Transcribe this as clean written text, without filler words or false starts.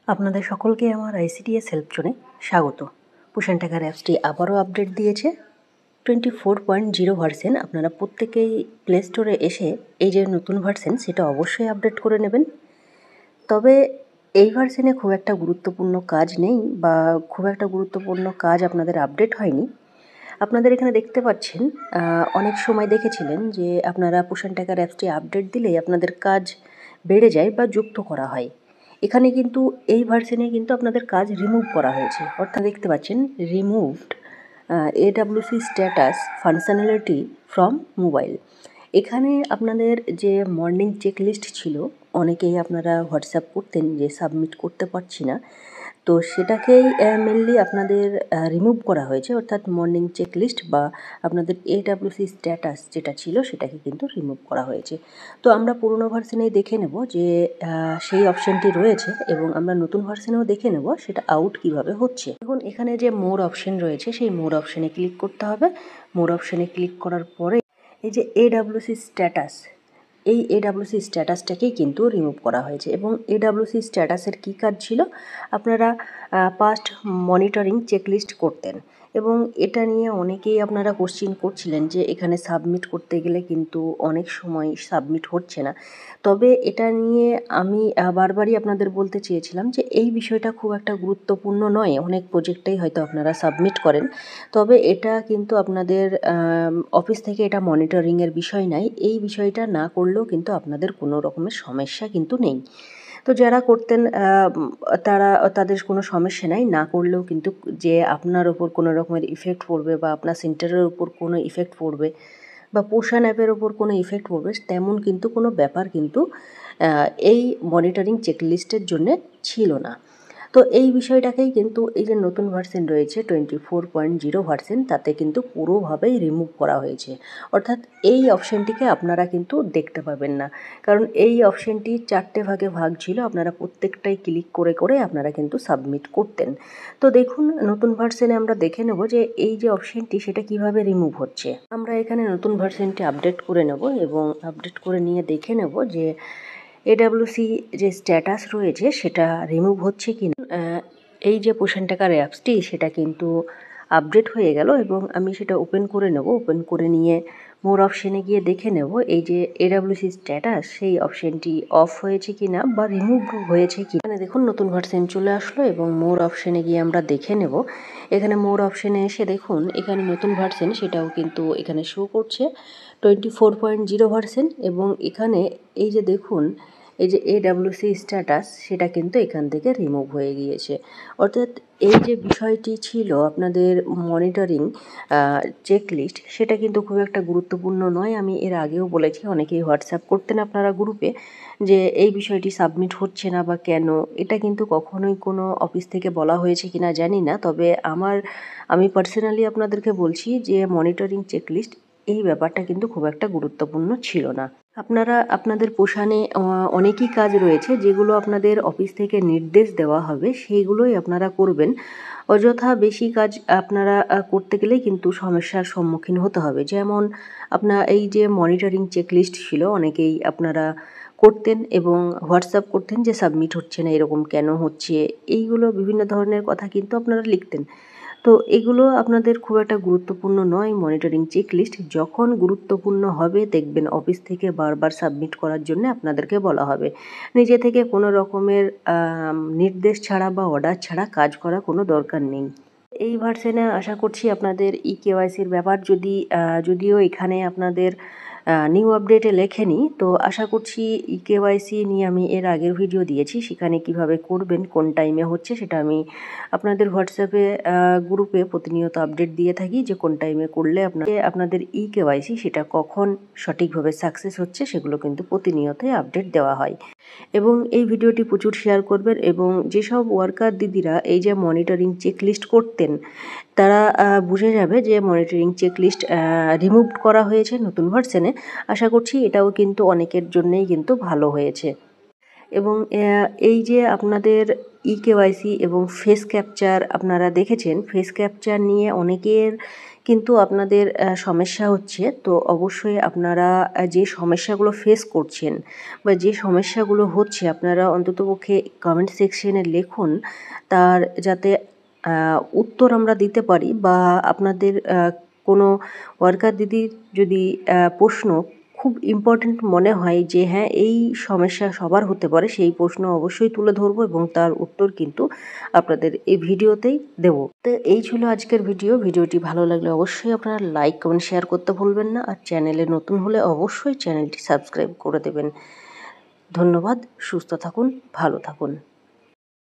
আপনাদের সকলকে আমার ICTS হেল্প জোনে স্বাগত। পুশ অ্যান্ড ট্যাগার অ্যাপসটি আবারও আপডেট দিয়েছে 24.0 ভার্সন। আপনারা প্রত্যেকেই প্লে স্টোরে এসে এই যে নতুন ভার্সন সেটা অবশ্যই আপডেট করে নেবেন। তবে এই ভার্সনে খুব একটা গুরুত্বপূর্ণ কাজ নেই বা খুব একটা গুরুত্বপূর্ণ কাজ আপনাদের আপডেট হয়নি। আপনাদের এখানে দেখতে পাচ্ছেন অনেক সময় দেখেছিলেন যে আপনারা পুশ অ্যান্ড ট্যাগার অ্যাপসটি আপডেট দিলেই আপনাদের কাজ বেড়ে যায় বা যুক্ত করা হয়। এখানে কিন্তু এই ভার্সনে কিন্তু আপনাদের কাজ রিমুভ করা হয়েছে, অর্থাৎ দেখতে পাচ্ছেন removed AWC status functionality from mobile. এখানে আপনাদের যে মর্নিং চেকলিস্ট ছিল, অনেকেই আপনারা হোয়াটসঅ্যাপ করতেন যে সাবমিট করতে পারছি না, তো সেটাকেই মেনলি আপনাদের রিমুভ করা হয়েছে, অর্থাৎ মর্নিং চেকলিস্ট বা আপনাদের AWC স্ট্যাটাস যেটা ছিল সেটাকে কিন্তু রিমুভ করা হয়েছে। তো আমরা পুরোনো ভার্সনেই দেখে নেব যে সেই অপশানটি রয়েছে এবং আমরা নতুন ভার্সনেও দেখে নেব সেটা আউট কিভাবে হচ্ছে। এখন এখানে যে মোর অপশন রয়েছে সেই মোর অপশানে ক্লিক করতে হবে। মোর অপশানে ক্লিক করার পরে এই যে AWC স্ট্যাটাস, এই AWC স্ট্যাটাসটাকেই কিন্তু রিমুভ করা হয়েছে। এবং AWC স্ট্যাটাসের কী কাজ ছিল, আপনারা পাস্ট মনিটরিং চেকলিস্ট করতেন এবং এটা নিয়ে অনেকেই আপনারা কোশ্চিন করছিলেন যে এখানে সাবমিট করতে গেলে কিন্তু অনেক সময় সাবমিট হচ্ছে না। তবে এটা নিয়ে আমি বারবারই আপনাদের বলতে চেয়েছিলাম যে এই বিষয়টা খুব একটা গুরুত্বপূর্ণ নয়। অনেক প্রজেক্টেই হয়তো আপনারা সাবমিট করেন, তবে এটা কিন্তু আপনাদের অফিস থেকে এটা মনিটরিংয়ের বিষয় নাই। এই বিষয়টা না করলেও কিন্তু আপনাদের কোনো রকমের সমস্যা কিন্তু নেই। তো যারা করতেন তাদের কোনো সমস্যা নাই, না করলেও কিন্তু যে আপনার ওপর কোনো রকমের ইফেক্ট পড়বে বা আপনার সেন্টারের উপর কোনো ইফেক্ট পড়বে বা পোষণ অ্যাপের ওপর কোনো ইফেক্ট পড়বে তেমন কিন্তু কোনো ব্যাপার কিন্তু এই মনিটরিং চেকলিস্টের জন্যে ছিল না। তো এই বিষয়টাকেই কিন্তু এই যে নতুন ভার্সন রয়েছে 24.0 ভার্সন, তাতে কিন্তু পুরোভাবেই রিমুভ করা হয়েছে। অর্থাৎ এই অপশানটিকে আপনারা কিন্তু দেখতে পাবেন না, কারণ এই অপশানটি 4টে ভাগে ভাগ ছিল। আপনারা প্রত্যেকটাই ক্লিক করে করে আপনারা কিন্তু সাবমিট করতেন। তো দেখুন নতুন ভার্সনে আমরা দেখে নেব যে এই যে অপশানটি সেটা কিভাবে রিমুভ হচ্ছে। আমরা এখানে নতুন ভার্সনটি আপডেট করে নেব এবং আপডেট করে নিয়ে দেখে নেব যে AWC যে স্ট্যাটাস রয়েছে সেটা রিমুভ হচ্ছে কি না। এই যে পুশ অ্যান্ড ট্যাগার অ্যাপসটি সেটা কিন্তু আপডেট হয়ে গেল এবং আমি সেটা ওপেন করে নেব। ওপেন করে নিয়ে মোর অপশানে গিয়ে দেখে নেব এই যে AWC স্ট্যাটাস সেই অপশানটি অফ হয়েছে কি না বা রিমুভ হয়েছে কি। এখানে দেখুন নতুন ভার্সন চলে আসলো এবং মোর অপশানে গিয়ে আমরা দেখে নেব। এখানে মোর অপশানে এসে দেখুন এখানে নতুন ভার্সন সেটাও কিন্তু এখানে শো করছে 24.0 ভার্সন। এবং এখানে এই যে দেখুন এই যে AWC স্ট্যাটাস সেটা কিন্তু এখান থেকে রিমুভ হয়ে গিয়েছে। অর্থাৎ এই যে বিষয়টি ছিল আপনাদের মনিটরিং চেকলিস্ট, সেটা কিন্তু খুব একটা গুরুত্বপূর্ণ নয়। আমি এর আগেও বলেছি, অনেকেই হোয়াটসঅ্যাপ করতেন আপনারা গ্রুপে যে এই বিষয়টি সাবমিট হচ্ছে না বা কেন। এটা কিন্তু কখনোই কোনো অফিস থেকে বলা হয়েছে কি না জানি না, তবে আমি পার্সোনালি আপনাদেরকে বলছি যে মনিটরিং চেকলিস্ট এই ব্যাপারটা কিন্তু খুব একটা গুরুত্বপূর্ণ ছিল না। আপনারা আপনাদের পোষণে অনেকই কাজ রয়েছে যেগুলো আপনাদের অফিস থেকে নির্দেশ দেওয়া হবে, সেইগুলোই আপনারা করবেন। অযথা বেশি কাজ আপনারা করতে গেলেই কিন্তু সমস্যার সম্মুখীন হতে হবে। যেমন আপনার এই যে মনিটরিং চেকলিস্ট ছিল, অনেকেই আপনারা করতেন এবং হোয়াটসঅ্যাপ করতেন যে সাবমিট হচ্ছে না, এরকম কেন হচ্ছে, এইগুলো বিভিন্ন ধরনের কথা কিন্তু আপনারা লিখতেন। তো এগুলো আপনাদের খুব একটা গুরুত্বপূর্ণ নয়। মনিটরিং চেকলিস্ট যখন গুরুত্বপূর্ণ হবে দেখবেন অফিস থেকে বারবার সাবমিট করার জন্য আপনাদেরকে বলা হবে। নিজে থেকে কোনো রকমের নির্দেশ ছাড়া বা অর্ডার ছাড়া কাজ করা কোনো দরকার নেই। এই ভার্সনে আশা করছি আপনাদের KYCর ব্যাপার যদিও এখানে আপনাদের নিউ আপডেটে লেখেনি, তো আশা করছি KYC নিয়ে আমি এর আগের ভিডিও দিয়েছি, সেখানে কিভাবে করবেন কোন টাইমে হচ্ছে সেটা আমি আপনাদের হোয়াটসঅ্যাপে গ্রুপে প্রতিনিয়ত আপডেট দিয়ে থাকি যে কোন টাইমে করলে আপনাদের KYC সেটা কখন সঠিকভাবে সাকসেস হচ্ছে সেগুলো কিন্তু প্রতিনিয়তই আপডেট দেওয়া হয়। এবং এই ভিডিওটি প্রচুর শেয়ার করবেন এবং যেসব ওয়ার্কার দিদিরা এই যে মনিটরিং চেকলিস্ট করতেন তারা বুঝে যাবে যে মনিটরিং চেকলিস্ট রিমুভ করা হয়েছে নতুন ভার্সনে। আশা করছি এটাও কিন্তু অনেকের জন্যেই কিন্তু ভালো হয়েছে। এবং এই যে আপনাদের KYC এবং ফেস ক্যাপচার আপনারা দেখেছেন, ফেস ক্যাপচার নিয়ে অনেকের কিন্তু আপনাদের সমস্যা হচ্ছে, তো অবশ্যই আপনারা যে সমস্যাগুলো ফেস করছেন বা যে সমস্যাগুলো হচ্ছে আপনারা অন্ততপক্ষে কমেন্ট সেকশনে লিখুন, তার যাতে উত্তর আমরা দিতে পারি, বা আপনাদের কোনো ওয়ার্কার দিদির যদি প্রশ্ন খুব ইম্পর্ট্যান্ট মনে হয় যে হ্যাঁ এই সমস্যা সবার হতে পারে, সেই প্রশ্ন অবশ্যই তুলে ধরবো এবং তার উত্তর কিন্তু আপনাদের এই ভিডিওতেই দেব। তো এই ছিল আজকের ভিডিওটি ভালো লাগলে অবশ্যই আপনারা লাইক কমেন্ট শেয়ার করতে ভুলবেন না, আর চ্যানেলে নতুন হলে অবশ্যই চ্যানেলটি সাবস্ক্রাইব করে দেবেন। ধন্যবাদ, সুস্থ থাকুন, ভালো থাকুন।